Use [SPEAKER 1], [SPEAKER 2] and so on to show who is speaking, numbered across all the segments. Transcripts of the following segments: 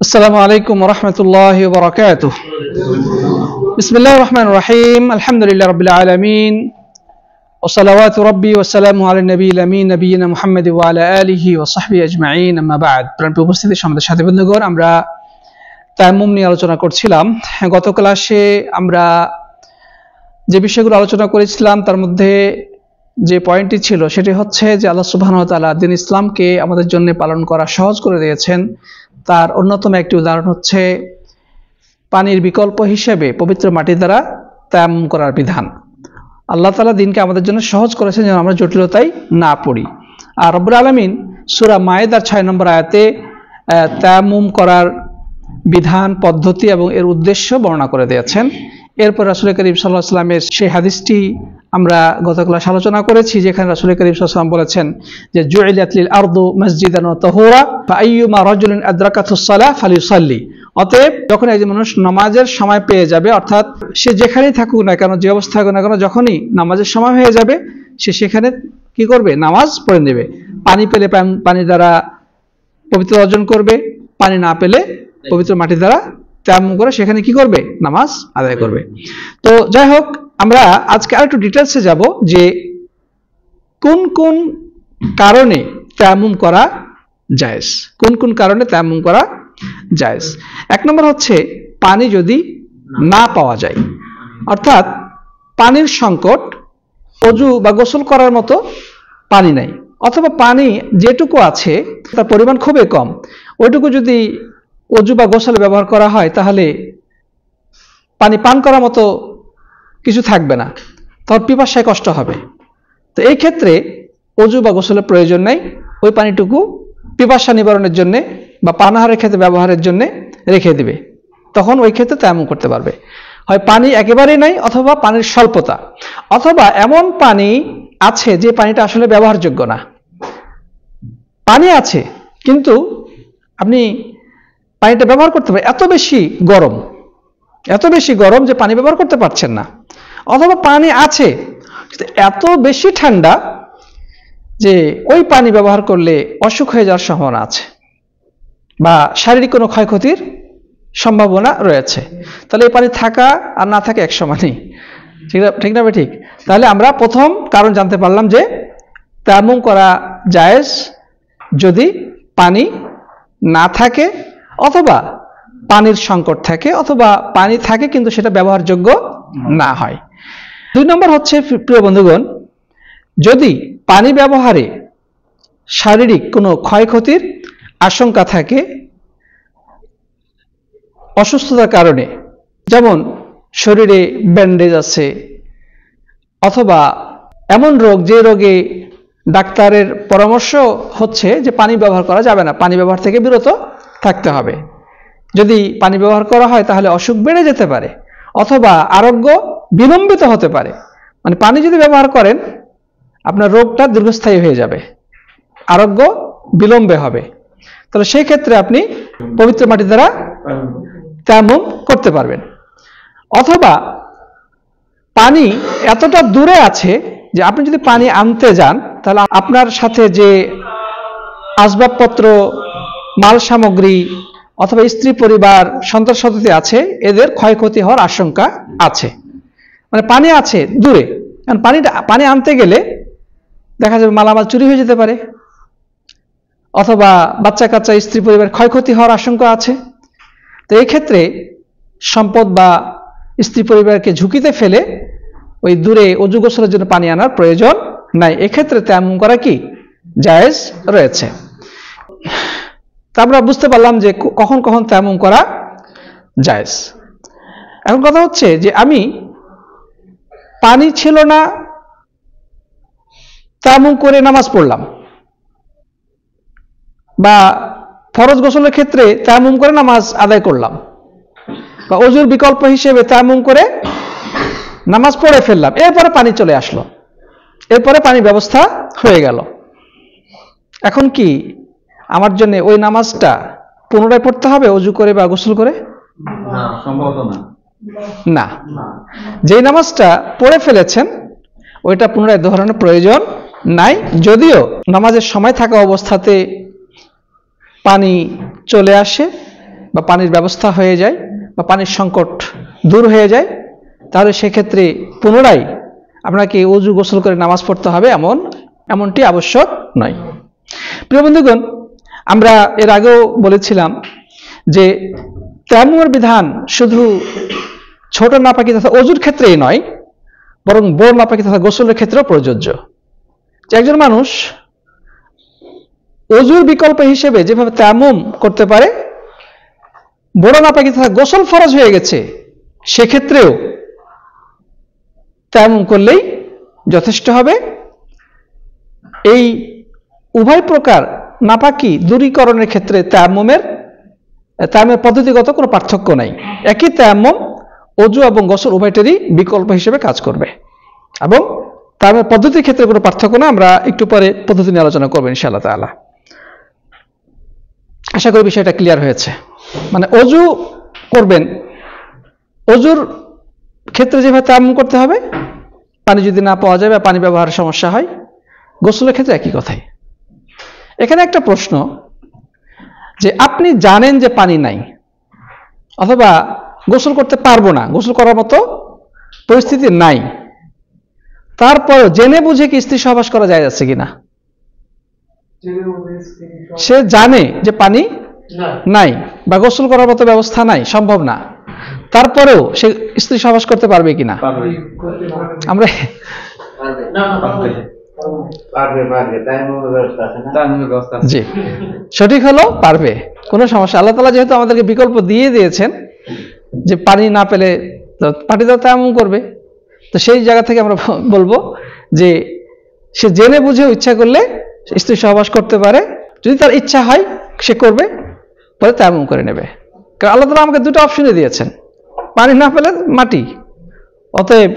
[SPEAKER 1] السلام عليكم ورحمة الله وبركاته. بسم الله الرحمن الرحيم. الحمد لله رب العالمين وصلوات ربي وسلامه على النبي الأمين نبينا محمد وعلى آله وصحبه أجمعين. أما بعد, প্রিয় উপস্থিতি আমাদের সাথে বন্ধুগণ, আমরা তায়াম্মুম নিয়ে আলোচনা করছিলাম। গত ক্লাসে আমরা যে বিষয়গুলো আলোচনা করেছিলাম তার মধ্যে যে পয়েন্টটি ছিল সেটি হচ্ছে যে আল্লাহ সুবহানাহু ওয়া তাআলা দ্বীন ইসলামকে আমাদের জন্য পালন করা সহজ করে দিয়েছেন। তার অন্যতম একটি উদাহরণ হচ্ছে পানির বিকল্প হিসেবে পবিত্র মাটি দ্বারা তায়াম্মুম করার বিধান। আল্লাহ তাআলা দ্বীনকে আমাদের জন্য সহজ করেছেন যেন আমরা জটিলতায় না পড়ি। আর রব্বুল আলামিন সূরা মায়েদার 6 নম্বর আয়াতে তায়াম্মুম করার বিধান, পদ্ধতি এবং এর উদ্দেশ্য বর্ণনা করে দিয়েছেন। এরপর রাসূল করিম সাল্লাল্লাহু আলাইহি ওয়াসাল্লামের সেই হাদিসটি আমরা গত ক্লাসে আলোচনা করেছি, যেখানে রাসূল করিম সাল্লাল্লাহু আলাইহি ওয়াসাল্লাম বলেছেন যে জুইলাত লিল আরদু মাসজিদান ওয়া তাহুরা ফাআইয়ুমা রাজুলিন আদরাকাতুস সালাহ ফালিউসাল্লি। অতএব যখন একজন মানুষ নামাজের সময় পেয়ে যাবে, অর্থাৎ সে যেখানেই থাকুক না কেন, যে অবস্থা থাকুক না কেন, যখনই নামাজের সময় হয়ে যাবে সে সেখানে কি করবে? নামাজ পড়ে নেবে। পানি পেলে পানি দ্বারা পবিত্র অর্জন করবে, পানি না পেলে পবিত্র মাটি দ্বারা তায়াম্মুম করে সেখানে কি করবে? নামাজ আদায় করবে। তো যাই হোক, আমরা আজকে আরেকটু ডিটেলসে যাব যে কোন কোন কারণে তায়াম্মুম করা জায়েজ, কোন কোন কারণে তায়াম্মুম করা জায়েজ। এক নম্বর হচ্ছে পানি যদি না পাওয়া যায়, অর্থাৎ পানির সংকট, ওযু বা গোসল করার মতো পানি নাই, অথবা পানি যেটুকু আছে তার পরিমাণ খুবই কম, ওইটুকু যদি ওযু বা গোসলে ব্যবহার করা হয় তাহলে পানি পান করার মতো কিছু থাকবে না, তখন পিপাসায় কষ্ট হবে। তো এই ক্ষেত্রে ওযু বা গোসলের প্রয়োজন নেই, ওই পানিটুকু পিপাসা নিবারণের জন্য বা পানাহারের ক্ষেত্রে ব্যবহারের জন্য রেখে দিবে, তখন ওই ক্ষেত্রে তায়াম্মুম করতে পারবে। হয় পানি একেবারেই নাই, অথবা পানির স্বল্পতা, অথবা এমন পানি আছে যে পানিটা আসলে ব্যবহারযোগ্য না। পানি আছে কিন্তু আপনি পানিটা ব্যবহার করতে পারেন, এত বেশি গরম যে পানি ব্যবহার করতে পারছেন না, অথবা পানি আছে এত বেশি ঠান্ডা যে ওই পানি ব্যবহার করলে অসুখ হয়ে যাওয়ার সম্ভাবনা আছে বা শারীরিক কোনো ক্ষয়ক্ষতির সম্ভাবনা রয়েছে। তাহলে এই পানি থাকা আর না থাকা এক সমানই, ঠিক না? ঠিক। তাহলে আমরা প্রথম কারণ জানতে পারলাম যে তায়াম্মুম করা জায়েজ যদি পানি না থাকে, অথবা পানির সংকট থাকে, অথবা পানি থাকে কিন্তু সেটা ব্যবহারযোগ্য না হয়। 2 নম্বর হচ্ছে, প্রিয় বন্ধুগণ, যদি পানি ব্যবহারে শারীরিক কোনো ক্ষয়ক্ষতির আশঙ্কা থাকে অসুস্থতার কারণে, যেমন শরীরে ব্যান্ডেজ আছে, অথবা এমন রোগ যে রোগে ডাক্তারের পরামর্শ হচ্ছে যে পানি ব্যবহার করা যাবে না, পানি ব্যবহার থেকে বিরত থাকতে হবে। যদি পানি ব্যবহার করা হয় তাহলে অসুখ বেড়ে যেতে পারে, অথবা আরোগ্য বিলম্বিত হতে পারে। মানে পানি যদি ব্যবহার করেন আপনার রোগটা দীর্ঘস্থায়ী হয়ে যাবে, আরোগ্য বিলম্বে হবে। তাহলে সেই ক্ষেত্রে আপনি পবিত্র মাটি দ্বারা তায়াম্মুম করতে পারবেন। অথবা পানি এতটা দূরে আছে যে আপনি যদি পানি আনতে যান তাহলে আপনার সাথে যে আসবাবপত্র, মাল সামগ্রী, অথবা স্ত্রী পরিবার, সন্তান সন্ততি আছে, এদের ক্ষয়ক্ষতি হওয়ার আশঙ্কা আছে। মানে পানি আছে দূরে, কারণ পানি আনতে গেলে দেখা যাবে মালামাল চুরি হয়ে যেতে পারে, অথবা বাচ্চা কাচ্চা, স্ত্রী পরিবার ক্ষয়ক্ষতি হওয়ার আশঙ্কা আছে। তো এই ক্ষেত্রে সম্পদ বা স্ত্রী পরিবারকে ঝুঁকিতে ফেলে ওই দূরে ওযু গোসলের জন্য পানি আনার প্রয়োজন নাই। এক্ষেত্রে তায়াম্মুম করা কি জায়েজ রয়েছে। তা আমরা বুঝতে পারলাম যে কখন কখন তায়াম্মুম করা জায়েজ। এখন কথা হচ্ছে যে আমি পানি ছিল না, তায়াম্মুম করে নামাজ পড়লাম, বা ফরজ গোসলের ক্ষেত্রে তায়াম্মুম করে নামাজ আদায় করলাম, বা ওযুর বিকল্প হিসেবে তায়াম্মুম করে নামাজ পড়ে ফেললাম, এরপরে পানি চলে আসলো, এরপরে পানি ব্যবস্থা হয়ে গেল। এখন কি আমার জন্য ওই নামাজটা পুনরায় পড়তে হবে ওযু করে বা গোসল করে?
[SPEAKER 2] না, সম্ভবত না।
[SPEAKER 1] যেই নামাজটা পড়ে ফেলেছেন ওইটা পুনরায় দোহরানোর প্রয়োজন নাই, যদিও নামাজের সময় থাকা অবস্থাতে পানি চলে আসে বা পানির ব্যবস্থা হয়ে যায় বা পানির সংকট দূর হয়ে যায়, তাহলে সেক্ষেত্রে পুনরায় আপনাকে ওযু গোসল করে নামাজ পড়তে হবে এমনটি আবশ্যক নয়। প্রিয় বন্ধুগণ, আমরা এর আগেও বলেছিলাম যে তায়াম্মুমের বিধান শুধু ছোট নাপাকি তথা ওযুর ক্ষেত্রেই নয়, বরং বড় নাপাকি তথা গোসলের ক্ষেত্রেও প্রযোজ্য। যে একজন মানুষ ওযুর বিকল্প হিসেবে যেভাবে তায়াম্মুম করতে পারে, বড় নাপাকি তথা গোসল ফরজ হয়ে গেছে সেক্ষেত্রেও তায়াম্মুম করলেই যথেষ্ট হবে। এই উভয় প্রকার নাপাকি দূরীকরণের ক্ষেত্রে তায়াম্মুমের পদ্ধতিগত কোনো পার্থক্য নাই। একই তায়াম্মুম ওযু এবং গোসল উভয়টারই বিকল্প হিসেবে কাজ করবে, এবং তায়াম্মুমের পদ্ধতির ক্ষেত্রে কোনো পার্থক্য না। আমরা একটু পরে পদ্ধতি নিয়ে আলোচনা করবো ইনশাআল্লাহ তাআলা। আশা করি বিষয়টা ক্লিয়ার হয়েছে। মানে ওযু করবেন, ওযুর ক্ষেত্রে যেভাবে তায়াম্মুম করতে হবে, পানি যদি না পাওয়া যায় বা পানি ব্যবহারের সমস্যা হয়, গোসলের ক্ষেত্রে একই কথাই। এখানে একটা প্রশ্ন, যে আপনি জানেন যে পানি নাই, অথবা গোসল করতে পারবো না, গোসল করার মতো পরিস্থিতি নাই, তারপর জেনে বুঝে কি স্ত্রী সহবাস করা যায় যাচ্ছে কিনা? সে জানে যে পানি নাই বা গোসল করার মতো ব্যবস্থা নাই, সম্ভব না, তারপরেও সে স্ত্রী সহবাস করতে পারবে কিনা? আমরা জি, সঠিক হলো পারবে, কোনো সমস্যা। আল্লাহ তাআলা যেহেতু আমাদেরকে বিকল্প দিয়ে দিয়েছেন যে পানি না পেলে পানিতে তায়াম্মুম করবে, তো সেই জায়গা থেকে আমরা বলবো যে সে জেনে বুঝে ইচ্ছা করলে স্ত্রী সহবাস করতে পারে। যদি তার ইচ্ছা হয় সে করবে, পরে তায়াম্মুম করে নেবে। কারণ আল্লাহ তাআলা আমাকে দুটো অপশনই দিয়েছেন, পানি না পেলে মাটি। অতএব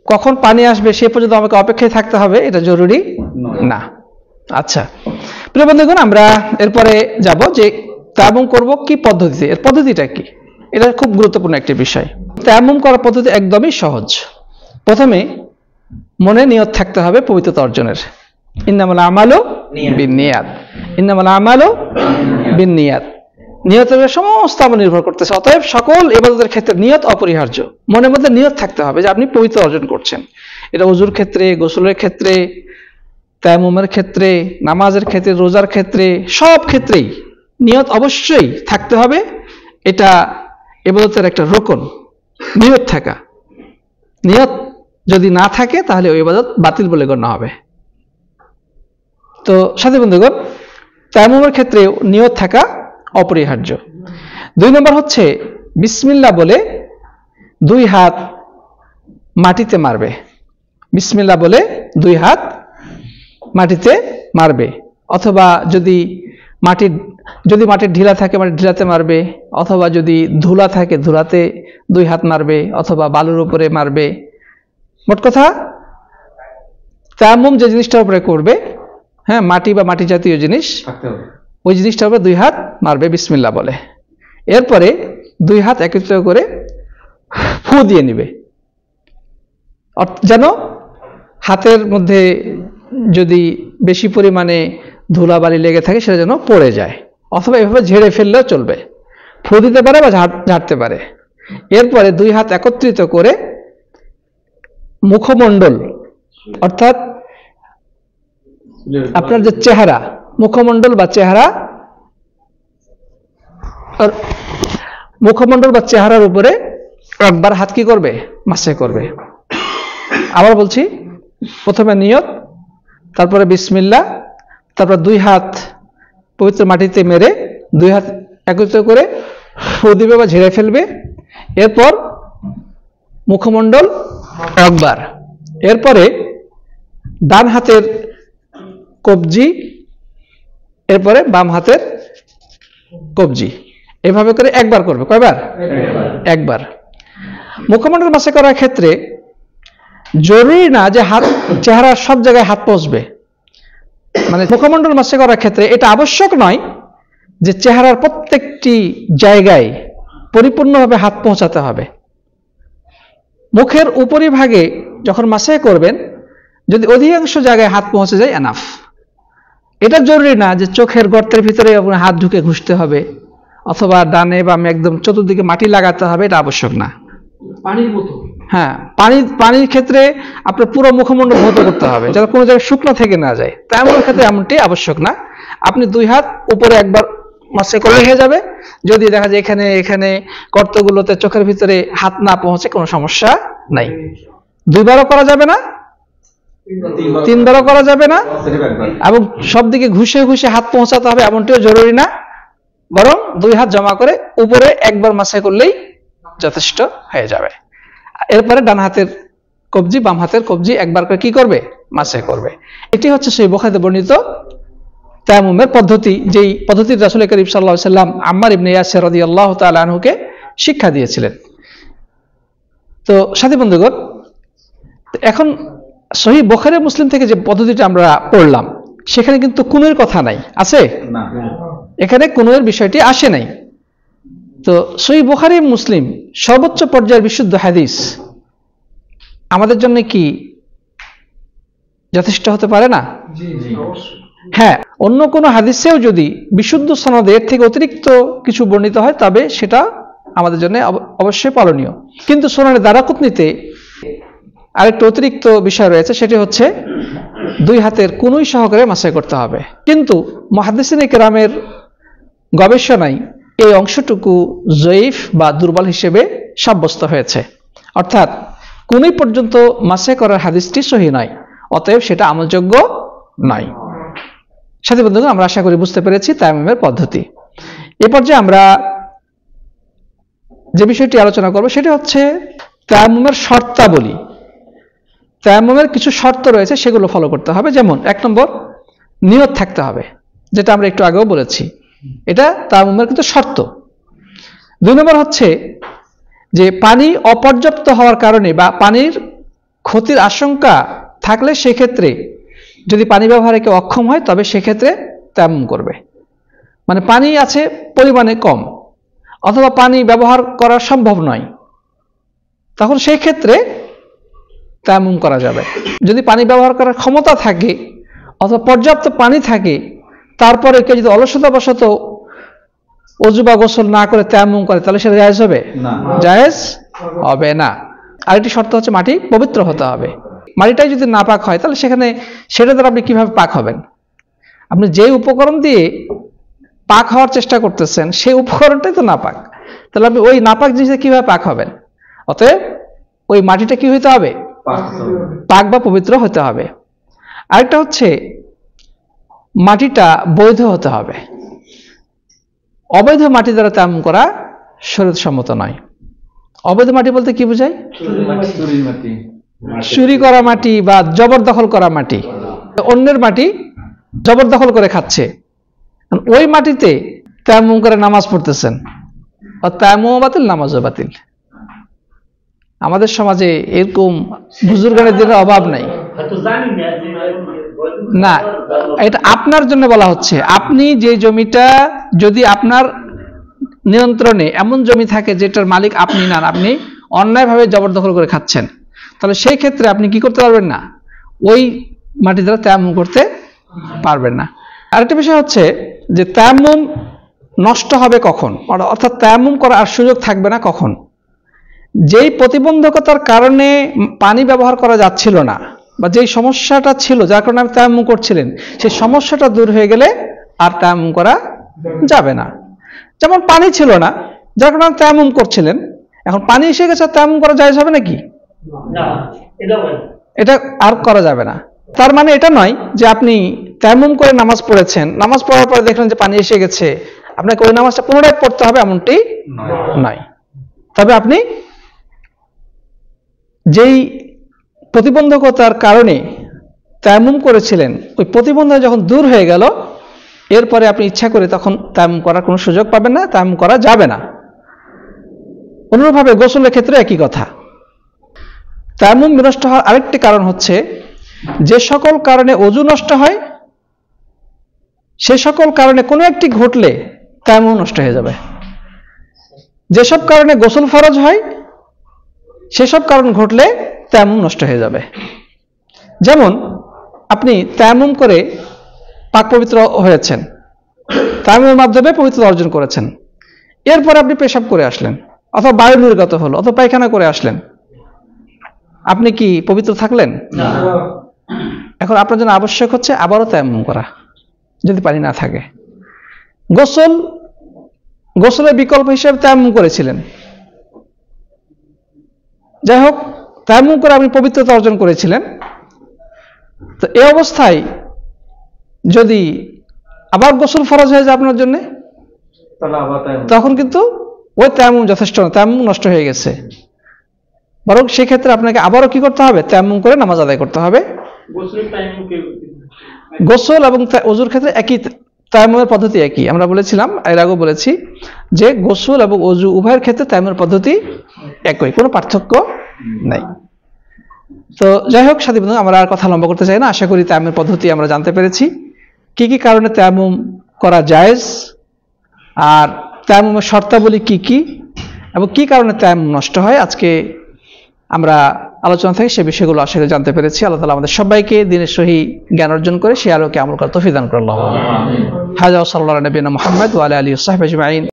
[SPEAKER 1] কখন পানি আসবে সে পর্যন্ত আমাকে অপেক্ষায় থাকতে হবে এটা জরুরি না। আচ্ছা প্রিয় বন্ধুগণ, আমরা এরপরে যাব যে তায়াম্মুম করব কি পদ্ধতিতে, এর পদ্ধতিটা কি, এটা খুব গুরুত্বপূর্ণ একটি বিষয়। তায়াম্মুম করার পদ্ধতি একদমই সহজ। প্রথমে মনে নিয়ত থাকতে হবে পবিত্রতা অর্জনের। ইন্নামাল আমালু বিন্নিয়াত, ইন্নামাল আমালু বিন্নিয়াত। নিয়তের সমস্ত আমল নির্ভর করতেছে। অতএব সকল ইবাদতের ক্ষেত্রে নিয়ত অপরিহার্য। মনের মধ্যে নিয়ত থাকতে হবে যে আপনি পবিত্র অর্জন করছেন। এটা ওযুর ক্ষেত্রে, গোসলের ক্ষেত্রে, তায়াম্মুমের ক্ষেত্রে, নামাজের ক্ষেত্রে, রোজার ক্ষেত্রে, সব ক্ষেত্রেই নিয়ত অবশ্যই থাকতে হবে। এটা ইবাদতের একটা রুকন, নিয়ত থাকা। নিয়ত যদি না থাকে তাহলে ওই ইবাদত বাতিল বলে গণ্য হবে। তো সাথী বন্ধুগণ, তায়াম্মুমের ক্ষেত্রে নিয়ত থাকা অপরিহার্য। 2 নম্বর হচ্ছে বিসমিল্লাহ বলে 2 হাত মাটিতে মারবে। বিসমিল্লাহ বলে 2 হাত মাটিতে মারবে, অথবা যদি মাটির ঢিলা থাকে মাটির ঢিলাতে মারবে, অথবা যদি ধুলা থাকে ধুলাতে 2 হাত মারবে, অথবা বালুর উপরে মারবে। মোট কথা তায়াম্মুম যে জিনিসটার উপরে করবে, হ্যাঁ, মাটি বা মাটি জাতীয় জিনিস, ওই জিনিসটার উপরে 2 হাত মারবে বিসমিল্লাহ বলে। এরপরে 2 হাত একত্রিত করে ফু দিয়ে নিবে, যেন হাতের মধ্যে যদি বেশি পরিমাণে ধুলাবালি লেগে থাকে সেটা যেন পড়ে যায়, অথবা এভাবে ঝেড়ে ফেললেও চলবে। ফু দিতে পারে বা ঝাড়তে পারে। এরপরে 2 হাত একত্রিত করে মুখমণ্ডল, অর্থাৎ আপনার যে চেহারা, মুখমণ্ডল বা চেহারার উপরে একবার হাত কি করবে? মাসে করবে। আবার বলছি, প্রথমে নিয়ত, তারপরে বিসমিল্লাহ, তারপর 2 হাত পবিত্র মাটিতে মেরে 2 হাত একত্রিত করে ফু দিবে বা ঝেড়ে ফেলবে। এরপর মুখমণ্ডল একবার, এরপরে ডান হাতের কবজি, এরপরে বাম হাতের কবজি, এভাবে করে একবার করবে। কয়বার? একবার। মুখমণ্ডল মাসে করার ক্ষেত্রে জরুরি না যে হাত চেহারা সব জায়গায় হাত পৌঁছবে। মানে মুখমণ্ডল মাসে করার ক্ষেত্রে এটা আবশ্যক নয় যে চেহারার প্রত্যেকটি জায়গায় পরিপূর্ণভাবে হাত পৌঁছাতে হবে। মুখের উপরিভাগে যখন মাসে করবেন, যদি অধিকাংশ জায়গায় হাত পৌঁছে যায় এনাফ। এটা জরুরি না যে চোখের গর্তের ভিতরে আপনার হাত ঢুকে ঘুষতে হবে, অথবা ডানে বা একদম চতুর্দিকে মাটি লাগাতে হবে, এটা আবশ্যক না।
[SPEAKER 2] পানির মতো,
[SPEAKER 1] হ্যাঁ, পানির ক্ষেত্রে আপনার পুরো মুখমণ্ডল ধৌত করতে হবে, যাতে কোনো জায়গায় শুকনো থেকে না যায়। তায়াম্মুমের ক্ষেত্রে এমনটি আবশ্যক না। আপনি 2 হাত উপরে একবার মাসে করলে হয়ে যাবে। যদি দেখা যায় এখানে এখানে গর্তগুলোতে চোখের ভিতরে হাত না পৌঁছে, কোনো সমস্যা নাই। 2 বারও করা যাবে না, 3 বারও করা যাবে না, এবং সব দিকে ঘুষে ঘুষে হাত পৌঁছাতে হবে এমনটিও জরুরি না। বরং 2 হাত জমা করে উপরে একবার মাসে করলেই যথেষ্ট হয়ে যাবে। এরপরে ডান হাতের কবজি বাম হাতের কবজি একবার করে কি করবে? মাসে করবে। এটি হচ্ছে সেই বুখারীতে বর্ণিত তায়াম্মুমের পদ্ধতি, যেই পদ্ধতির রাসূল করিম সাল্লাল্লাহু আলাইহি ওয়াসাল্লাম আম্মার ইবনে ইয়াসির রাদিয়াল্লাহু তাআলা আনহুকে শিক্ষা দিয়েছিলেন। তো সাথী বন্ধুগণ, এখন সহিহ বুখারী মুসলিম থেকে যে পদ্ধতিটা আমরা পড়লাম, সেখানে কিন্তু কুনুয়ের কথা নাই, আছে?
[SPEAKER 2] না,
[SPEAKER 1] এখানে কুনুয়ের বিষয়টি আসে নাই। তো সহিহ বুখারী মুসলিম সর্বোচ্চ পর্যায়ের বিশুদ্ধ হাদিস আমাদের জন্য কি যথেষ্ট হতে পারে না? হ্যাঁ, অন্য কোনো হাদিসেও যদি বিশুদ্ধ সনদে এর থেকে অতিরিক্ত কিছু বর্ণিত হয়, তবে সেটা আমাদের জন্য অবশ্যই পালনীয়। কিন্তু সুনানে দারাকুতনিতে আরেকটা অতিরিক্ত বিষয় রয়েছে, সেটি হচ্ছে 2 হাতের কুনুই সহকারে মাসাই করতে হবে। কিন্তু মুহাদ্দিসিনে কেরামের গবেষণায় এই অংশটুকু জয়ীফ বা দুর্বল হিসেবে সাব্যস্ত হয়েছে, অর্থাৎ কুনুই পর্যন্ত মাসাই করার হাদিসটি সহিহ নয়, অতএব সেটা আমলযোগ্য নয়। সাথী বন্ধুগণ, আমরা আশা করি বুঝতে পেরেছি তায়াম্মুমের পদ্ধতি। এ পর্যায়ে আমরা যে বিষয়টি আলোচনা করব সেটা হচ্ছে তায়াম্মুমের শর্তাবলী। তায়াম্মুমের কিছু শর্ত রয়েছে, সেগুলো ফলো করতে হবে। যেমন 1 নম্বর, নিয়ত থাকতে হবে, যেটা আমরা একটু আগেও বলেছি, এটা তায়াম্মুমের কিন্তু শর্ত। 2 নম্বর হচ্ছে যে পানি অপর্যাপ্ত হওয়ার কারণে বা পানির ক্ষতির আশঙ্কা থাকলে সেক্ষেত্রে যদি পানি ব্যবহারে কেউ অক্ষম হয়, তবে সেক্ষেত্রে তায়াম্মুম করবে। মানে পানি আছে পরিমাণে কম, অথবা পানি ব্যবহার করা সম্ভব নয়, তখন সেই ক্ষেত্রে তায়াম্মুম করা যাবে। যদি পানি ব্যবহার করার ক্ষমতা থাকে অথবা পর্যাপ্ত পানি থাকে, তারপরে কেউ যদি অলসতাবশত ওযু বা গোসল না করে তায়াম্মুম করে, তাহলে সেটা জায়েজ হবে না, জায়েজ হবে না। আরেকটি শর্ত হচ্ছে মাটি পবিত্র হতে হবে। মাটিটাই যদি নাপাক হয়, তাহলে সেটা দ্বারা আপনি কিভাবে পাক হবেন? আপনি যে উপকরণ দিয়ে পাক হওয়ার চেষ্টা করতেছেন, সেই উপকরণটাই তো নাপাক, তাহলে আপনি ওই নাপাক জিনিসে কিভাবে পাক হবেন? অতএব ওই মাটিটা কি হইতে হবে? পাক বা পবিত্র হতে হবে। আরেকটা হচ্ছে মাটিটা বৈধ হতে হবে। অবৈধ মাটি দ্বারা তায়াম্মুম করা শরীয়ত সম্মত নয়। অবৈধ মাটি বলতে কি বোঝায়? চুরি করা মাটি বা জবরদখল করা মাটি। অন্যের মাটি জবরদখল করে খাচ্ছে, ওই মাটিতে তায়াম্মুম করে নামাজ পড়তেছেন, তায়াম্মুম বাতিল, নামাজও বাতিল। আমাদের সমাজে এরকম বুজুর্গানের দিনের অভাব নাই। না, এটা আপনার জন্য বলা হচ্ছে। আপনি যে জমিটা যদি আপনার নিয়ন্ত্রণে এমন জমি থাকে যেটার মালিক আপনি না, আপনি অন্যায়ভাবে জবরদখল করে খাচ্ছেন, তাহলে সেই ক্ষেত্রে আপনি কি করতে পারবেন না? ওই মাটি দ্বারা তায়াম্মুম করতে পারবেন না। আরেকটা বিষয় হচ্ছে যে তায়াম্মুম নষ্ট হবে কখন, অর্থাৎ তায়াম্মুম করার আর সুযোগ থাকবে না কখন? যেই প্রতিবন্ধকতার কারণে পানি ব্যবহার করা যাচ্ছিল না, বা যেই সমস্যাটা ছিল যার কারণে আপনি তায়াম্মুম করছিলেন, সেই সমস্যাটা দূর হয়ে গেলে আর তায়াম্মুম করা যাবে না। যেমন পানি ছিল না, যার কারণে আপনি তায়াম্মুম করছিলেন, এখন পানি এসে গেছে, তায়াম্মুম করা জায়েজ হবে নাকি? এটা আর করা যাবে না। তার মানে এটা নয় যে আপনি তায়াম্মুম করে নামাজ পড়েছেন, নামাজ পড়ার পরে দেখলেন যে পানি এসে গেছে, আপনাকে ওই নামাজটা পুনরায় পড়তে হবে, এমনটি নয়। তবে আপনি যেই প্রতিবন্ধকতার কারণে তায়াম্মুম করেছিলেন, ওই প্রতিবন্ধক যখন দূর হয়ে গেল, এরপরে আপনি ইচ্ছা করে তখন তায়াম্মুম করার কোনো সুযোগ পাবেন না, তায়াম্মুম করা যাবে না। অনুরূপভাবে গোসলের ক্ষেত্রে একই কথা। তায়াম্মুম বিনষ্ট হওয়ার আরেকটি কারণ হচ্ছে, যে সকল কারণে ওযু নষ্ট হয়, সে সকল কারণে কোনো একটি ঘটলে তায়াম্মুম নষ্ট হয়ে যাবে। যেসব কারণে গোসল ফরজ হয়, সেসব কারণ ঘটলে তায়াম্মুম নষ্ট হয়ে যাবে। যেমন আপনি তায়াম্মুম করে পাক পবিত্র হয়েছেন, তায়াম্মুমের মাধ্যমে পবিত্রতা অর্জন করেছেন, এরপর আপনি পেশাব করে আসলেন, অথবা বায়ু নির্গত হলো, অথবা পায়খানা করে আসলেন, আপনি কি পবিত্র থাকলেন? এখন আপনার জন্য আবশ্যক হচ্ছে আবারও তায়াম্মুম করা, যদি পানি না থাকে। গোসলের বিকল্প হিসেবে তায়াম্মুম করেছিলেন, যাই হোক, তায়াম্মুম করে আপনি পবিত্রতা অর্জন করেছিলেন। তো এই অবস্থায় যদি আবার গোসল ফরজ হয়ে যায় আপনার জন্য, তখন কিন্তু ওই তায়াম্মুম যথেষ্ট না, তায়াম্মুম নষ্ট হয়ে গেছে। বরং সেক্ষেত্রে আপনাকে আবারও কি করতে হবে? তায়াম্মুম করে নামাজ আদায় করতে হবে। গোসল এবং ওযুর ক্ষেত্রে একই, তায়াম্মুমের পদ্ধতি একই। আমরা বলেছিলাম, এর আগেও বলেছি যে গোসল এবং ওযু উভয়ের ক্ষেত্রে তায়াম্মুমের পদ্ধতি একই, কোনো পার্থক্য নাই। তো যাই হোক সাথী বন্ধু, আমরা আর কথা লম্বা করতে চাই না। আশা করি তায়াম্মুমের পদ্ধতি আমরা জানতে পেরেছি, কি কি কারণে তায়াম্মুম করা জায়েজ, আর তায়াম্মুমের শর্তাবলী কি কি, এবং কি কারণে তায়াম্মুম নষ্ট হয়। আজকে আমরা আলোচনা থেকে সে বিষয়গুলো আশা করি জানতে পেরেছি। আল্লাহ তাআলা আমাদের সবাইকে দ্বীনের সহি জ্ঞান অর্জন করে সে আলোকে আমল করার তৌফিক দান করুন। আমিন। হাযা ওয়া সাল্লাল্লাহু আলা নবিয়িনা মুহাম্মদ ওয়া আলা আলিহি ওয়া সাহবিহি আজমাইন।